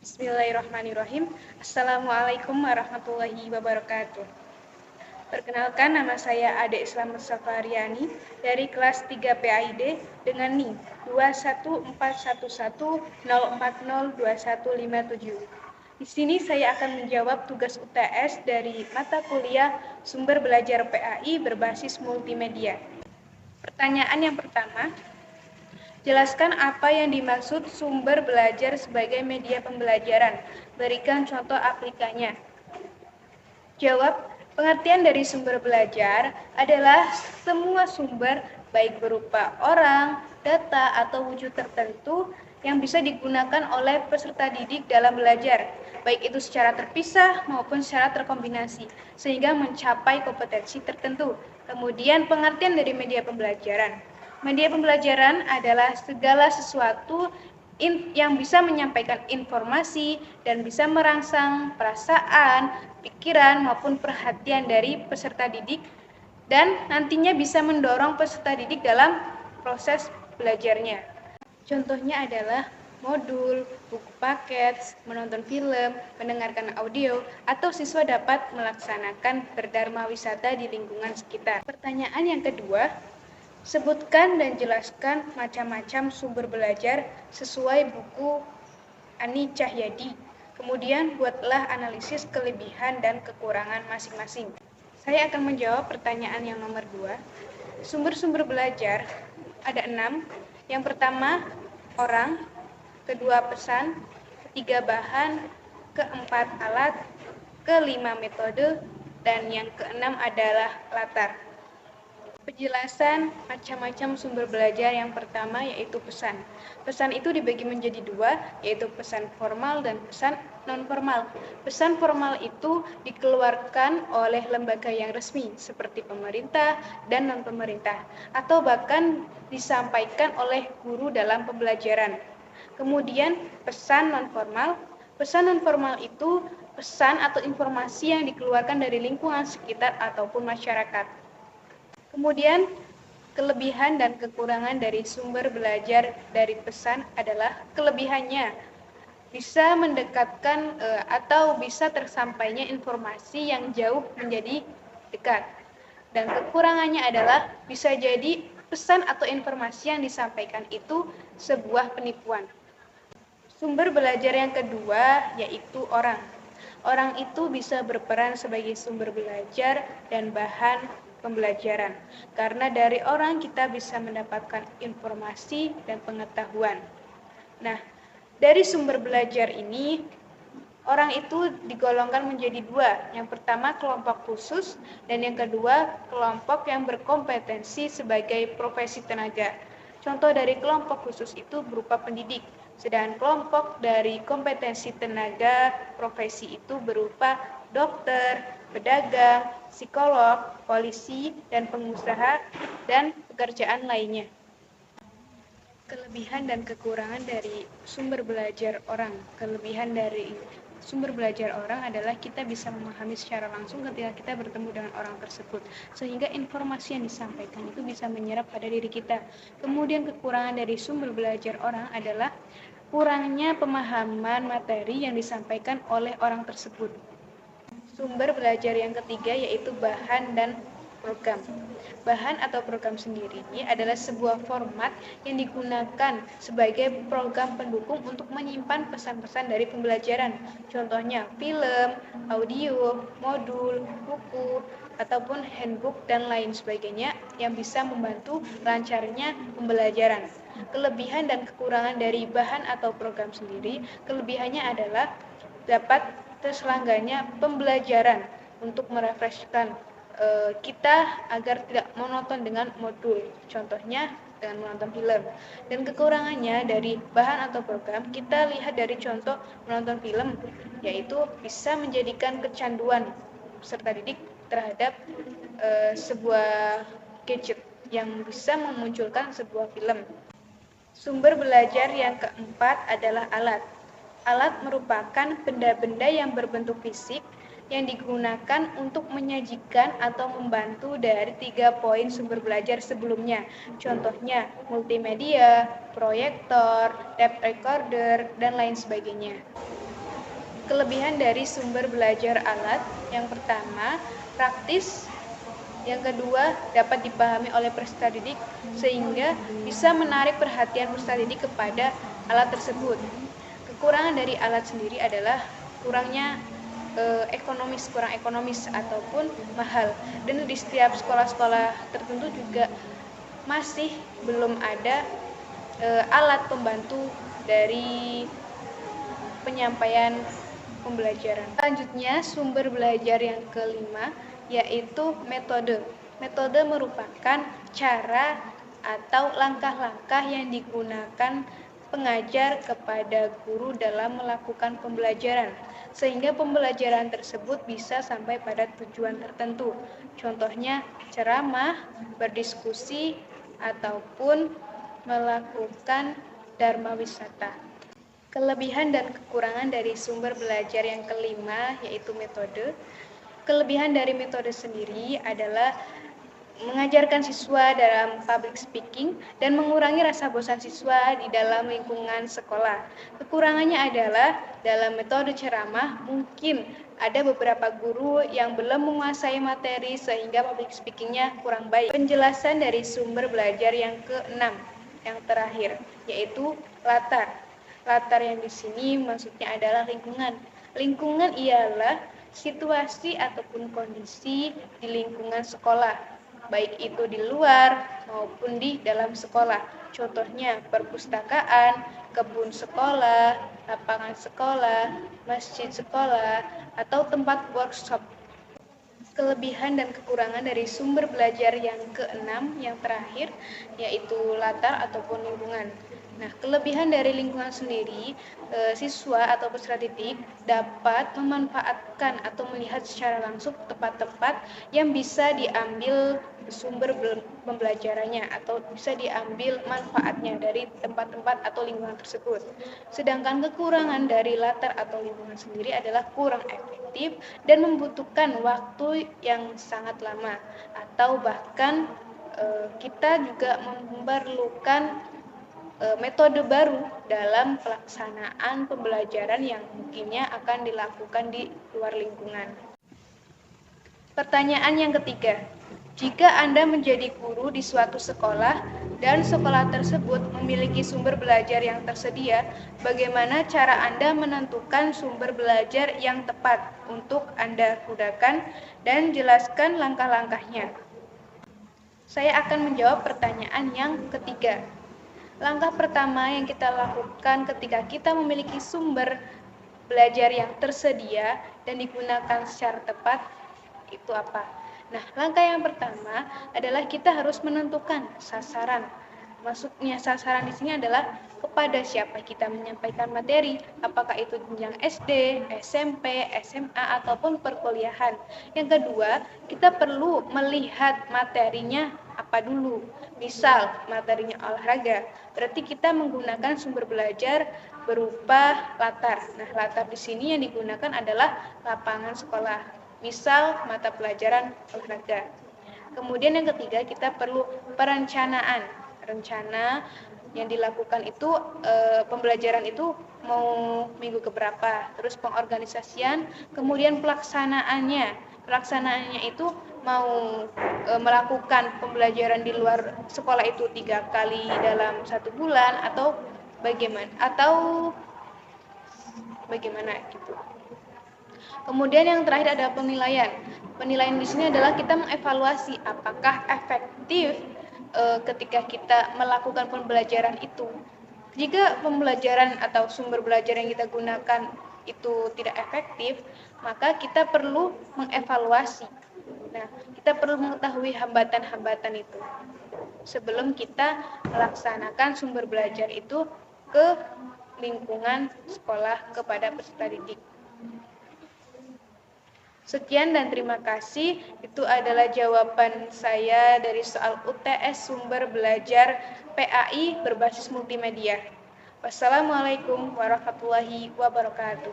Bismillahirrahmanirrahim. Assalamualaikum warahmatullahi wabarakatuh. Perkenalkan, nama saya Ade Islam Safariani dari kelas 3 PAID dengan NIM 2141104021157. Di sini saya akan menjawab tugas UTS dari mata kuliah Sumber Belajar PAI berbasis multimedia. Pertanyaan yang pertama, jelaskan apa yang dimaksud sumber belajar sebagai media pembelajaran. Berikan contoh aplikasinya. Jawab, pengertian dari sumber belajar adalah semua sumber baik berupa orang, data, atau wujud tertentu yang bisa digunakan oleh peserta didik dalam belajar, baik itu secara terpisah maupun secara terkombinasi, sehingga mencapai kompetensi tertentu. Kemudian pengertian dari media pembelajaran. Media pembelajaran adalah segala sesuatu yang bisa menyampaikan informasi dan bisa merangsang perasaan, pikiran, maupun perhatian dari peserta didik dan nantinya bisa mendorong peserta didik dalam proses belajarnya. Contohnya adalah modul, buku paket, menonton film, mendengarkan audio, atau siswa dapat melaksanakan berdharma wisata di lingkungan sekitar. Pertanyaan yang kedua, sebutkan dan jelaskan macam-macam sumber belajar sesuai buku Ani Cahyadi. Kemudian buatlah analisis kelebihan dan kekurangan masing-masing. Saya akan menjawab pertanyaan yang nomor 2. Sumber-sumber belajar ada 6. Yang pertama, orang. Kedua, pesan. Ketiga, bahan. Keempat, alat. Kelima, metode. Dan yang keenam adalah latar. Penjelasan macam-macam sumber belajar yang pertama yaitu pesan. Pesan itu dibagi menjadi 2, yaitu pesan formal dan pesan non-formal. Pesan formal itu dikeluarkan oleh lembaga yang resmi seperti pemerintah dan non-pemerintah, atau bahkan disampaikan oleh guru dalam pembelajaran. Kemudian pesan non-formal. Pesan non-formal itu pesan atau informasi yang dikeluarkan dari lingkungan sekitar ataupun masyarakat. Kemudian, kelebihan dan kekurangan dari sumber belajar dari pesan adalah kelebihannya bisa mendekatkan atau bisa tersampainya informasi yang jauh menjadi dekat. Dan kekurangannya adalah bisa jadi pesan atau informasi yang disampaikan itu sebuah penipuan. Sumber belajar yang kedua yaitu orang. Orang itu bisa berperan sebagai sumber belajar dan bahan pembelajaran. Karena dari orang kita bisa mendapatkan informasi dan pengetahuan. Nah, dari sumber belajar ini, orang itu digolongkan menjadi 2. Yang pertama, kelompok khusus, dan yang kedua, kelompok yang berkompetensi sebagai profesi tenaga. Contoh dari kelompok khusus itu berupa pendidik, sedangkan kelompok dari kompetensi tenaga profesi itu berupa dokter, pedagang, psikolog, polisi, dan pengusaha, dan pekerjaan lainnya. Kelebihan dan kekurangan dari sumber belajar orang. Kelebihan dari sumber belajar orang adalah kita bisa memahami secara langsung ketika kita bertemu dengan orang tersebut, sehingga informasi yang disampaikan itu bisa menyerap pada diri kita. Kemudian kekurangan dari sumber belajar orang adalah kurangnya pemahaman materi yang disampaikan oleh orang tersebut. Sumber belajar yang ketiga yaitu bahan dan program. Bahan atau program sendiri adalah sebuah format yang digunakan sebagai program pendukung untuk menyimpan pesan-pesan dari pembelajaran. Contohnya film, audio, modul, buku, ataupun handbook dan lain sebagainya yang bisa membantu lancarnya pembelajaran. Kelebihan dan kekurangan dari bahan atau program sendiri, kelebihannya adalah dapat terselenggaranya pembelajaran untuk merefreshkan kita agar tidak monoton dengan modul, contohnya dengan menonton film. Dan kekurangannya dari bahan atau program, kita lihat dari contoh menonton film, yaitu bisa menjadikan kecanduan peserta didik terhadap sebuah gadget yang bisa memunculkan sebuah film. Sumber belajar yang keempat adalah alat. Alat merupakan benda-benda yang berbentuk fisik yang digunakan untuk menyajikan atau membantu dari 3 poin sumber belajar sebelumnya. Contohnya multimedia, proyektor, tape recorder, dan lain sebagainya. Kelebihan dari sumber belajar alat, yang pertama, praktis. Yang kedua, dapat dipahami oleh peserta didik sehingga bisa menarik perhatian peserta didik kepada alat tersebut. Kekurangan dari alat sendiri adalah kurang ekonomis ataupun mahal. Dan di setiap sekolah-sekolah tertentu juga masih belum ada alat pembantu dari penyampaian pembelajaran. Selanjutnya, sumber belajar yang kelima yaitu metode. Metode merupakan cara atau langkah-langkah yang digunakan pengajar kepada guru dalam melakukan pembelajaran, sehingga pembelajaran tersebut bisa sampai pada tujuan tertentu. Contohnya ceramah, berdiskusi, ataupun melakukan dharma wisata. Kelebihan dan kekurangan dari sumber belajar yang kelima yaitu metode. Kelebihan dari metode sendiri adalah mengajarkan siswa dalam public speaking dan mengurangi rasa bosan siswa di dalam lingkungan sekolah. Kekurangannya adalah dalam metode ceramah mungkin ada beberapa guru yang belum menguasai materi sehingga public speakingnya kurang baik. Penjelasan dari sumber belajar yang keenam, yang terakhir, yaitu latar. Latar yang di sini maksudnya adalah lingkungan. Lingkungan ialah situasi ataupun kondisi di lingkungan sekolah, baik itu di luar maupun di dalam sekolah. Contohnya perpustakaan, kebun sekolah, lapangan sekolah, masjid sekolah, atau tempat workshop. Kelebihan dan kekurangan dari sumber belajar yang keenam, yang terakhir, yaitu latar ataupun lingkungan. Nah, kelebihan dari lingkungan sendiri, siswa atau peserta didik dapat memanfaatkan atau melihat secara langsung tempat-tempat yang bisa diambil sumber pembelajarannya atau bisa diambil manfaatnya dari tempat-tempat atau lingkungan tersebut. Sedangkan kekurangan dari latar atau lingkungan sendiri adalah kurang efektif dan membutuhkan waktu yang sangat lama, atau bahkan kita juga memerlukan metode baru dalam pelaksanaan pembelajaran yang mungkinnya akan dilakukan di luar lingkungan. Pertanyaan yang ketiga, jika Anda menjadi guru di suatu sekolah dan sekolah tersebut memiliki sumber belajar yang tersedia, bagaimana cara Anda menentukan sumber belajar yang tepat untuk Anda gunakan dan jelaskan langkah-langkahnya? Saya akan menjawab pertanyaan yang ketiga. Langkah pertama yang kita lakukan ketika kita memiliki sumber belajar yang tersedia dan digunakan secara tepat, itu apa? Nah, langkah yang pertama adalah kita harus menentukan sasaran. Maksudnya sasaran di sini adalah kepada siapa kita menyampaikan materi, apakah itu jenjang SD, SMP, SMA, ataupun perkuliahan. Yang kedua, kita perlu melihat materinya apa dulu. Misal, materinya olahraga, berarti kita menggunakan sumber belajar berupa latar. Nah, latar di sini yang digunakan adalah lapangan sekolah. Misal, mata pelajaran olahraga. Kemudian yang ketiga, kita perlu perencanaan. Rencana yang dilakukan itu pembelajaran itu mau minggu keberapa, terus pengorganisasian, kemudian pelaksanaannya itu mau melakukan pembelajaran di luar sekolah itu 3 kali dalam 1 bulan atau bagaimana gitu. Kemudian yang terakhir adalah penilaian. Penilaian di sini adalah kita mengevaluasi apakah efektif ketika kita melakukan pembelajaran itu. Jika pembelajaran atau sumber belajar yang kita gunakan itu tidak efektif, maka kita perlu mengevaluasi. Nah, kita perlu mengetahui hambatan-hambatan itu sebelum kita melaksanakan sumber belajar itu ke lingkungan sekolah kepada peserta didik. Sekian dan terima kasih. Itu adalah jawaban saya dari soal UTS sumber belajar PAI berbasis multimedia. Wassalamualaikum warahmatullahi wabarakatuh.